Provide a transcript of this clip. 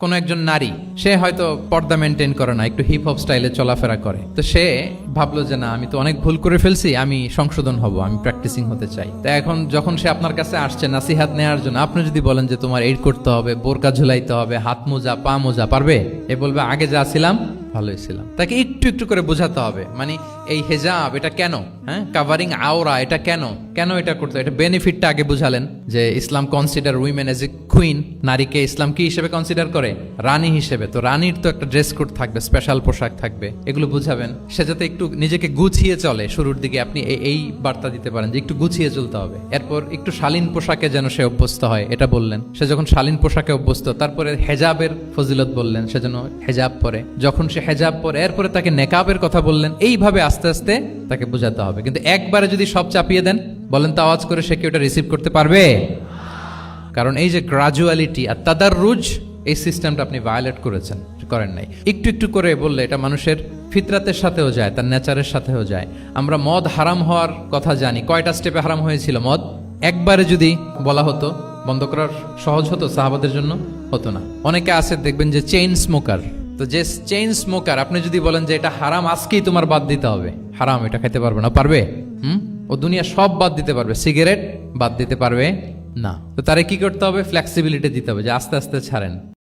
কোনো একজন নারী, সে হয়তো পর্দা মেনটেন করে না, একটু হিপ হপ স্টাইলে চলাফেরা করে, তো সে ভাবলো যে না, আমি তো অনেক ভুল করে ফেলছি, আমি সংশোধন হব, আমি প্র্যাকটিসিং হতে চাই। তো এখন যখন সে আপনার কাছে আসছে নাসিহাত নেওয়ার জন্য, আপনি যদি বলেন যে তোমার এই করতে হবে, বোরকা ঝুলাইতে হবে, হাত মোজা পা মোজা, পারবে? এ বলবে আগে যা ছিলাম ভালোই ছিলাম। তাকে একটু একটু করে বোঝাতে হবে, মানে এই হেজাব এটা কেন, হ্যাঁ, কাভারিং আওরা এটা কেন, কেন এটা করতে, এটা বেনিফিটটা আগে বুঝালেন যে Islam consider women as a queen, নারীকে ইসলাম কি হিসেবে কনসিডার করে? রানী হিসেবে। তো রানীর তো একটা ড্রেস কোড থাকবে, স্পেশাল পোশাক থাকবে, এগুলো বুঝাবেন। সে যাতে একটু নিজেকে গুছিয়ে চলে, শুরুর দিকে আপনি এই বার্তা দিতে পারেন যে একটু গুছিয়ে চলতে হবে। এরপর একটু শালীন পোশাকে যেন সে অভ্যস্ত হয়, এটা বললেন। সে যখন শালীন পোশাকে অভ্যস্ত, তারপরে হেজাবের ফজিলত বললেন, সে যেন হেজাব পরে। যখন সে হেজাব পরে, এরপরে তাকে নেকাবের কথা বললেন। এইভাবে আস্তে আস্তে তাকে বোঝাতে হবে। কিন্তু একবারে যদি সব চাপিয়ে দেন, বলেন তো আওয়াজ করে, সে কি ওটা রিসিভ করতে পারবে? কারণ এই যে গ্রাজুয়ালিটি আর তাদাররুজ, এই সিস্টেমটা আপনি ভায়োলেট করেন নাই। একটু একটু করে বললে এটা মানুষের ফিতরাতের সাথেও যায়, তার নেচারের সাথেও যায়। আমরা মদ হারাম হওয়ার কথা জানি। কয়টা স্টেপে হারাম হয়েছিল মদ? একবারে যদি বলা হতো বন্ধ করার সহজ হতো সাহাবাদের জন্য? হতো না। অনেকে আছে দেখবেন যে চেইন স্মোকার। তো যে চেইন স্মোকার, আপনি যদি বলেন যে এটা হারাম, আজকেই তোমার বাদ দিতে হবে, হারাম, এটা খেতে পারবে না, পারবে? ও দুনিয়া সব বাদ দিতে পারবে, সিগারেট বাদ দিতে পারবে না। তো তারে কি করতে হবে? ফ্লেক্সিবিলিটি দিতে হবে, যে আস্তে আস্তে ছাড়েন।